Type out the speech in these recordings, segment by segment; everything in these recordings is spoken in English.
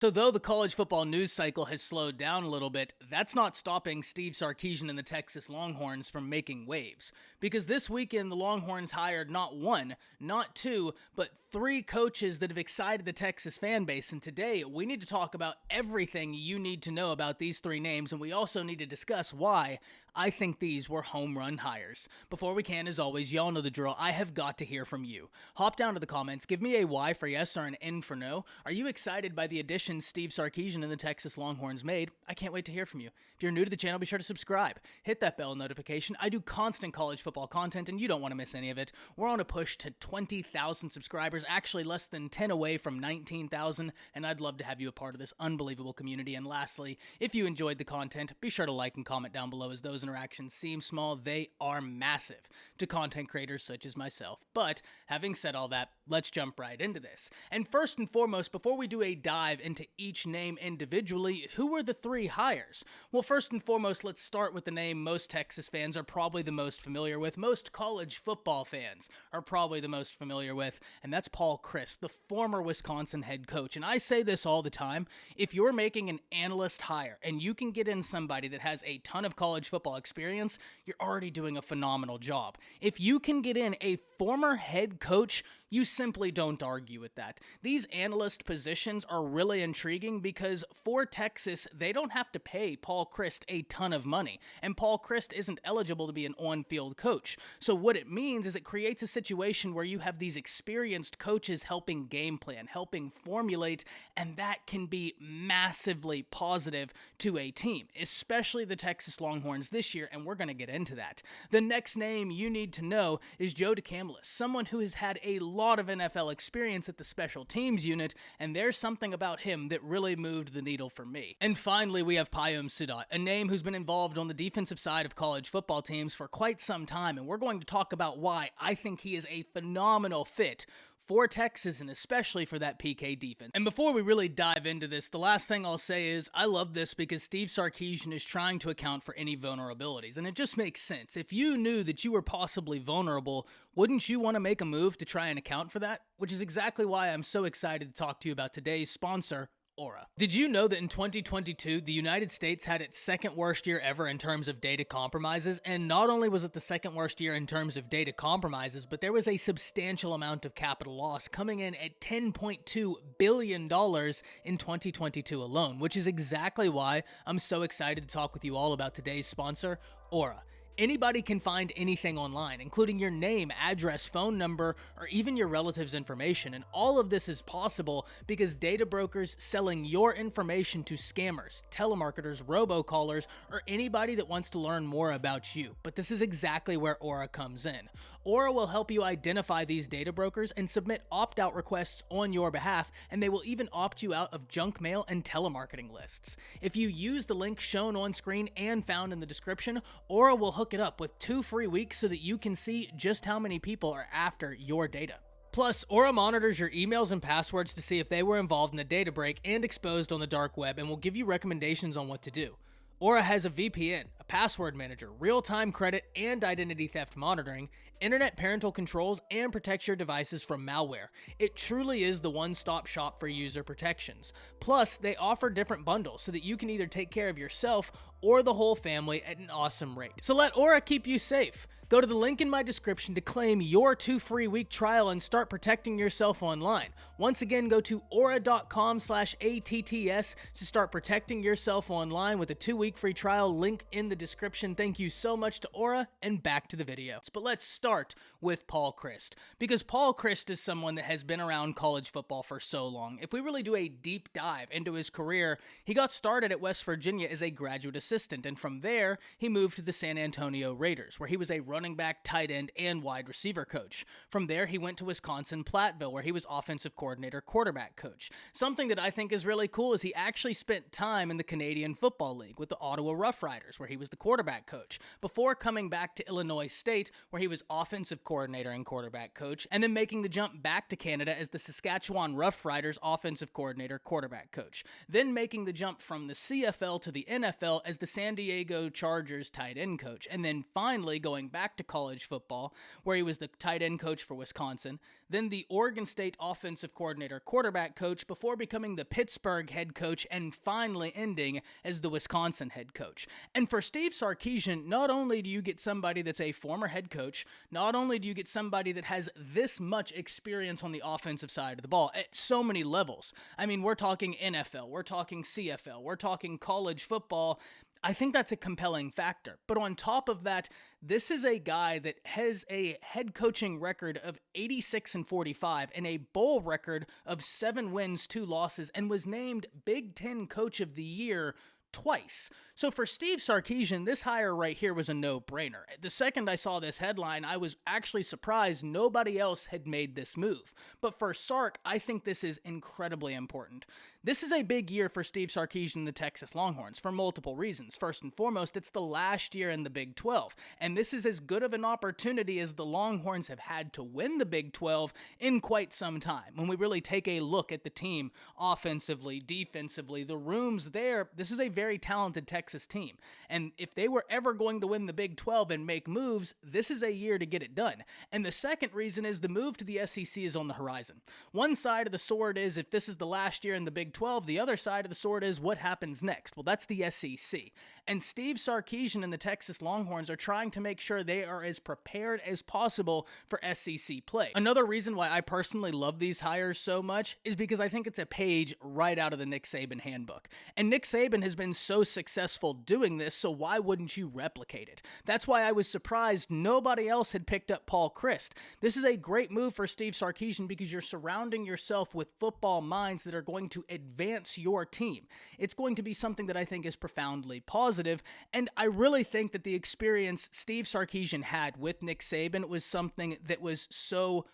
So though the college football news cycle has slowed down a little bit, that's not stopping Steve Sarkisian and the Texas Longhorns from making waves. Because this weekend, the Longhorns hired not one, not two, but three coaches that have excited the Texas fan base. And today, we need to talk about everything you need to know about these three names, and we also need to discuss why I think these were home run hires. Before we can, as always, y'all know the drill. I have got to hear from you. Hop down to the comments, give me a Y for yes or an N for no. Are you excited by the additions Steve Sarkisian and the Texas Longhorns made? I can't wait to hear from you. If you're new to the channel, be sure to subscribe. Hit that bell notification. I do constant college football content, and you don't want to miss any of it. We're on a push to 20,000 subscribers, actually less than 10 away from 19,000, and I'd love to have you a part of this unbelievable community. And lastly, if you enjoyed the content, be sure to like and comment down below, as those interactions seem small, they are massive to content creators such as myself. But having said all that, let's jump right into this. And first and foremost, before we do a dive into each name individually, who were the three hires? Well, first and foremost, let's start with the name most Texas fans are probably the most familiar with, most college football fans are probably the most familiar with, and that's Paul Chryst, the former Wisconsin head coach. And I say this all the time, if you're making an analyst hire and you can get in somebody that has a ton of college football experience, you're already doing a phenomenal job. If you can get in a former head coach, you simply don't argue with that. These analyst positions are really intriguing because for Texas, they don't have to pay Paul Chryst a ton of money, and Paul Chryst isn't eligible to be an on-field coach. So what it means is it creates a situation where you have these experienced coaches helping game plan, helping formulate, and that can be massively positive to a team, especially the Texas Longhorns this year, and we're going to get into that. The next name you need to know is Joe DeCamlist, someone who has had a lot of NFL experience at the special teams unit, and there's something about him that really moved the needle for me. And finally, we have Payet Sadat, a name who's been involved on the defensive side of college football teams for quite some time, and we're going to talk about why I think he is a phenomenal fit for Texas, and especially for that PK defense. And before we really dive into this, the last thing I'll say is I love this because Steve Sarkisian is trying to account for any vulnerabilities, and it just makes sense. If you knew that you were possibly vulnerable, wouldn't you want to make a move to try and account for that? Which is exactly why I'm so excited to talk to you about today's sponsor, Aura. Did you know that in 2022, the United States had its second worst year ever in terms of data compromises? And not only was it the second worst year in terms of data compromises, but there was a substantial amount of capital loss coming in at $10.2 billion in 2022 alone, which is exactly why I'm so excited to talk with you all about today's sponsor, Aura. Anybody can find anything online, including your name, address, phone number, or even your relatives' information. And all of this is possible because data brokers selling your information to scammers, telemarketers, robocallers, or anybody that wants to learn more about you. But this is exactly where Aura comes in. Aura will help you identify these data brokers and submit opt-out requests on your behalf, and they will even opt you out of junk mail and telemarketing lists. If you use the link shown on screen and found in the description, Aura will hook it up with 2 free weeks so that you can see just how many people are after your data. Plus, Aura monitors your emails and passwords to see if they were involved in a data break and exposed on the dark web, and will give you recommendations on what to do. Aura has a VPN, a password manager, real-time credit and identity theft monitoring, internet parental controls, and protects your devices from malware. It truly is the one-stop shop for user protections. Plus, they offer different bundles so that you can either take care of yourself or the whole family at an awesome rate. So let Aura keep you safe. Go to the link in my description to claim your 2 free week trial and start protecting yourself online. Once again, go to aura.com/ATTS to start protecting yourself online with a 2-week free trial, link in the description. Thank you so much to Aura, and back to the video. But let's start with Paul Chryst, because Paul Chryst is someone that has been around college football for so long. If we really do a deep dive into his career, he got started at West Virginia as a graduate assistant, and from there, he moved to the San Antonio Raiders, where he was a running back, tight end, and wide receiver coach. From there, he went to Wisconsin Platteville, where he was offensive coordinator, quarterback coach. Something that I think is really cool is he actually spent time in the Canadian Football League with the Ottawa Rough Riders, where he was the quarterback coach, before coming back to Illinois State, where he was offensive coordinator and quarterback coach, and then making the jump back to Canada as the Saskatchewan Rough Riders offensive coordinator, quarterback coach, then making the jump from the CFL to the NFL as the San Diego Chargers tight end coach, and then finally going back back to college football, where he was the tight end coach for Wisconsin, then the Oregon State offensive coordinator, quarterback coach, before becoming the Pittsburgh head coach, and finally ending as the Wisconsin head coach. And for Steve Sarkisian, not only do you get somebody that's a former head coach, not only do you get somebody that has this much experience on the offensive side of the ball at so many levels. I mean, we're talking NFL, we're talking CFL, we're talking college football. I think that's a compelling factor. But on top of that, this is a guy that has a head coaching record of 86-45 and a bowl record of 7 wins, 2 losses, and was named Big Ten Coach of the Year twice. So for Steve Sarkisian, this hire right here was a no-brainer. The second I saw this headline, I was actually surprised nobody else had made this move. But for Sark, I think this is incredibly important. This is a big year for Steve Sarkisian and the Texas Longhorns for multiple reasons. First and foremost, it's the last year in the Big 12, and this is as good of an opportunity as the Longhorns have had to win the Big 12 in quite some time. When we really take a look at the team offensively, defensively, the rooms there, this is a very talented Texas team. And if they were ever going to win the Big 12 and make moves, this is a year to get it done. And the second reason is the move to the SEC is on the horizon. One side of the sword is if this is the last year in the Big 12, the other side of the sword is what happens next. Well, that's the SEC. And Steve Sarkisian and the Texas Longhorns are trying to make sure they are as prepared as possible for SEC play. Another reason why I personally love these hires so much is because I think it's a page right out of the Nick Saban handbook. And Nick Saban has been so successful doing this, so why wouldn't you replicate it? That's why I was surprised nobody else had picked up Paul Chryst. This is a great move for Steve Sarkisian because you're surrounding yourself with football minds that are going to advance your team. It's going to be something that I think is profoundly positive, and I really think that the experience Steve Sarkisian had with Nick Saban was something that was so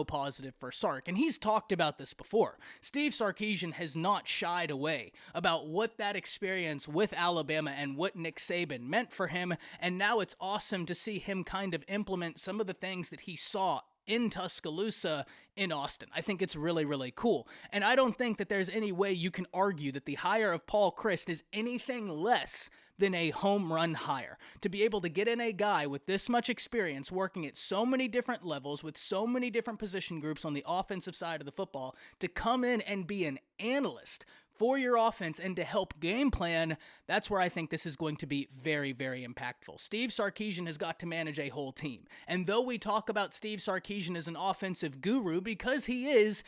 positive for Sark. And he's talked about this before. Steve Sarkisian has not shied away about what that experience with Alabama and what Nick Saban meant for him, and now it's awesome to see him kind of implement some of the things that he saw in Tuscaloosa in Austin. I think it's really, really cool. And I don't think that there's any way you can argue that the hire of Paul Chryst is anything less than a home run hire. To be able to get in a guy with this much experience working at so many different levels with so many different position groups on the offensive side of the football to come in and be an analyst for your offense and to help game plan, that's where I think this is going to be very, very impactful. Steve Sarkisian has got to manage a whole team. And though we talk about Steve Sarkisian as an offensive guru, because he is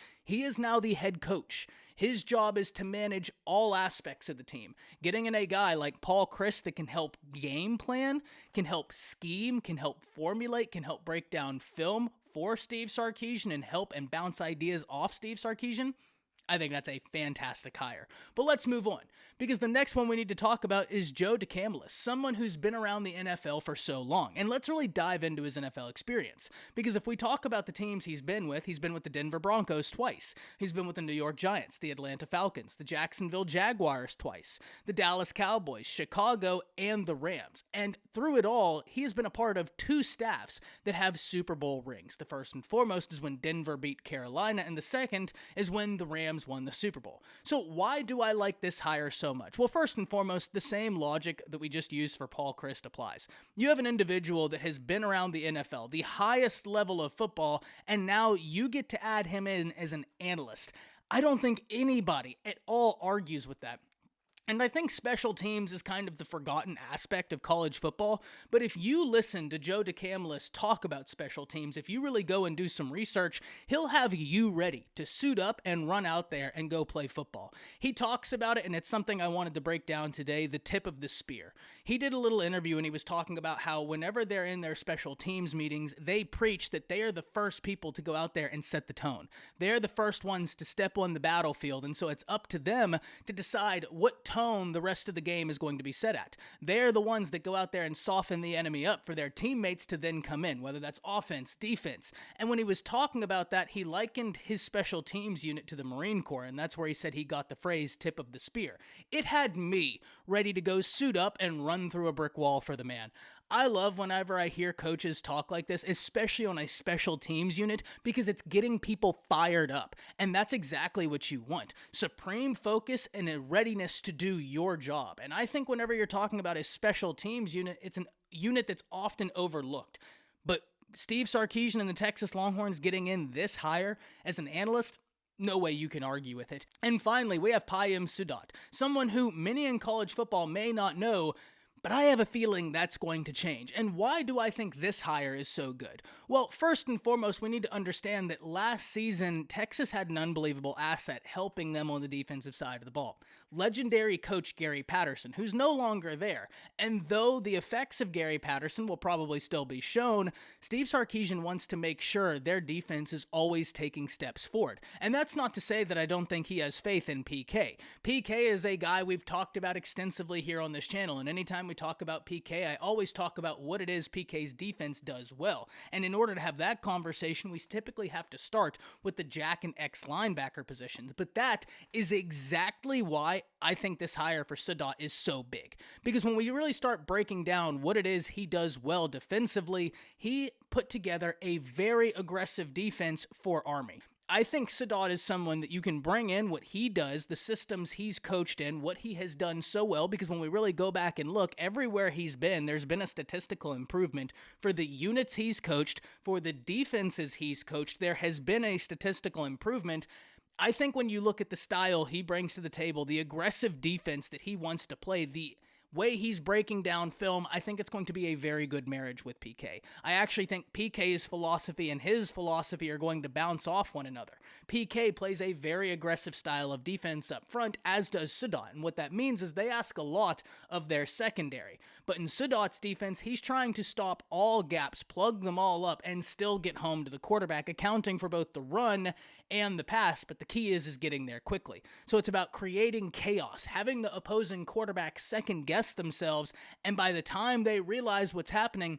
now the head coach. His job is to manage all aspects of the team. Getting in a guy like Paul Chryst that can help game plan, can help scheme, can help formulate, can help break down film for Steve Sarkisian and help and bounce ideas off Steve Sarkisian, I think that's a fantastic hire. But let's move on, because the next one we need to talk about is Joe DeCamlist, someone who's been around the NFL for so long. And let's really dive into his NFL experience, because if we talk about the teams he's been with the Denver Broncos twice. He's been with the New York Giants, the Atlanta Falcons, the Jacksonville Jaguars twice, the Dallas Cowboys, Chicago, and the Rams. And through it all, he has been a part of 2 staffs that have Super Bowl rings. The first and foremost is when Denver beat Carolina, and the second is when the Rams won the Super Bowl. So why do I like this hire so much? Well, first and foremost, the same logic that we just used for Paul Chryst applies. You have an individual that has been around the NFL, the highest level of football, and now you get to add him in as an analyst. I don't think anybody at all argues with that. And I think special teams is kind of the forgotten aspect of college football, but if you listen to Joe DeCamlist talk about special teams, if you really go and do some research, he'll have you ready to suit up and run out there and go play football. He talks about it, and it's something I wanted to break down today, the tip of the spear. He did a little interview, and he was talking about how whenever they're in their special teams meetings, they preach that they are the first people to go out there and set the tone. They're the first ones to step on the battlefield, and so it's up to them to decide what tone the rest of the game is going to be set at. They're the ones that go out there and soften the enemy up for their teammates to then come in, whether that's offense, defense. And when he was talking about that, he likened his special teams unit to the Marine Corps, and that's where he said he got the phrase tip of the spear. It had me ready to go suit up and run through a brick wall for the man. I love whenever I hear coaches talk like this, especially on a special teams unit, because it's getting people fired up. And that's exactly what you want. Supreme focus and a readiness to do your job. And I think whenever you're talking about a special teams unit, unit that's often overlooked. But Steve Sarkisian and the Texas Longhorns getting in this higher as an analyst, no way you can argue with it. And finally, we have Payet Sadat, someone who many in college football may not know, but I have a feeling that's going to change. And why do I think this hire is so good? Well, first and foremost, we need to understand that last season, Texas had an unbelievable asset helping them on the defensive side of the ball. Legendary coach Gary Patterson, who's no longer there. And though the effects of Gary Patterson will probably still be shown, Steve Sarkisian wants to make sure their defense is always taking steps forward. And that's not to say that I don't think he has faith in PK. PK is a guy we've talked about extensively here on this channel, and anytime we talk about PK, I always talk about what it is PK's defense does well. And in order to have that conversation, we typically have to start with the Jack and X linebacker positions. But that is exactly why I think this hire for Sadat is so big. Because when we really start breaking down what it is he does well defensively, he put together a very aggressive defense for Army. I think Sadat is someone that you can bring in what he does, the systems he's coached in, what he has done so well, because when we really go back and look, everywhere he's been, there's been a statistical improvement. For the units he's coached, for the defenses he's coached, there has been a statistical improvement. I think when you look at the style he brings to the table, the aggressive defense that he wants to play, the way he's breaking down film, I think it's going to be a very good marriage with PK. I actually think PK's philosophy and his philosophy are going to bounce off one another. PK plays a very aggressive style of defense up front, as does Sadat. And what that means is they ask a lot of their secondary. But in Sadat's defense, he's trying to stop all gaps, plug them all up, and still get home to the quarterback, accounting for both the run and the pass, but the key is getting there quickly. So it's about creating chaos, having the opposing quarterback second guess themselves, and by the time they realize what's happening,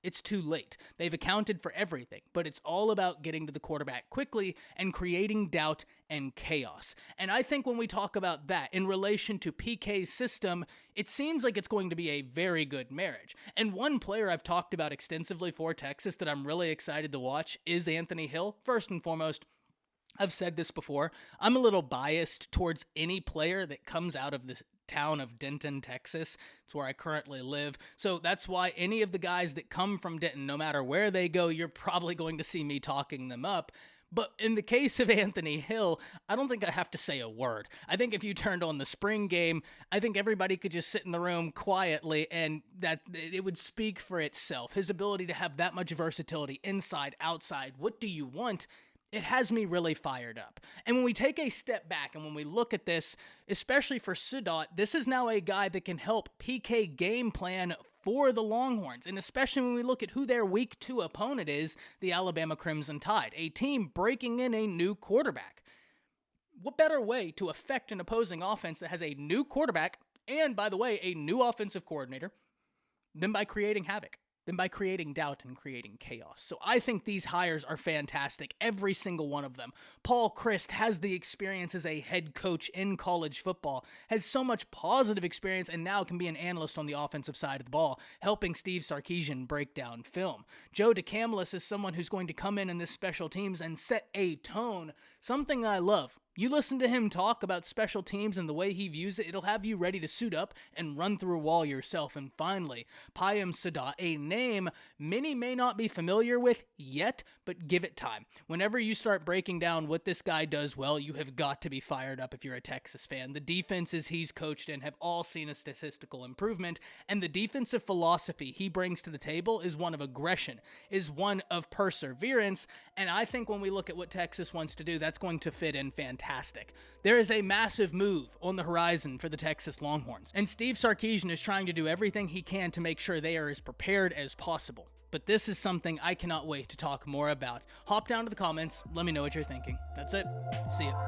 it's too late. They've accounted for everything, but it's all about getting to the quarterback quickly and creating doubt and chaos. And I think when we talk about that in relation to PK's system, it seems like it's going to be a very good marriage. And one player I've talked about extensively for Texas that I'm really excited to watch is Anthony Hill. First and foremost, I've said this before, I'm a little biased towards any player that comes out of the town of Denton, Texas. It's where I currently live. So that's why any of the guys that come from Denton, no matter where they go, you're probably going to see me talking them up. But in the case of Anthony Hill, I don't think I have to say a word. I think if you turned on the spring game, I think everybody could just sit in the room quietly and that it would speak for itself. His ability to have that much versatility inside, outside, what do you want? It has me really fired up. And when we take a step back and when we look at this, especially for Sadat, this is now a guy that can help PK game plan for the Longhorns. And especially when we look at who their week 2 opponent is, the Alabama Crimson Tide, a team breaking in a new quarterback. What better way to affect an opposing offense that has a new quarterback and, by the way, a new offensive coordinator than by creating havoc? Than by creating doubt and creating chaos. So I think these hires are fantastic, every single one of them. Paul Chryst has the experience as a head coach in college football, has so much positive experience, and now can be an analyst on the offensive side of the ball, helping Steve Sarkisian break down film. Joe DeCamlist is someone who's going to come in this special teams and set a tone, something I love. You listen to him talk about special teams and the way he views it, it'll have you ready to suit up and run through a wall yourself. And finally, Payet Sadat, a name many may not be familiar with yet, but give it time. Whenever you start breaking down what this guy does well, you have got to be fired up if you're a Texas fan. The defenses he's coached in have all seen a statistical improvement, and the defensive philosophy he brings to the table is one of aggression, is one of perseverance, and I think when we look at what Texas wants to do, that's going to fit in fantastic. There is a massive move on the horizon for the Texas Longhorns, and Steve Sarkisian is trying to do everything he can to make sure they are as prepared as possible. But this is something I cannot wait to talk more about. Hop down to the comments, let me know what you're thinking. That's it. See ya.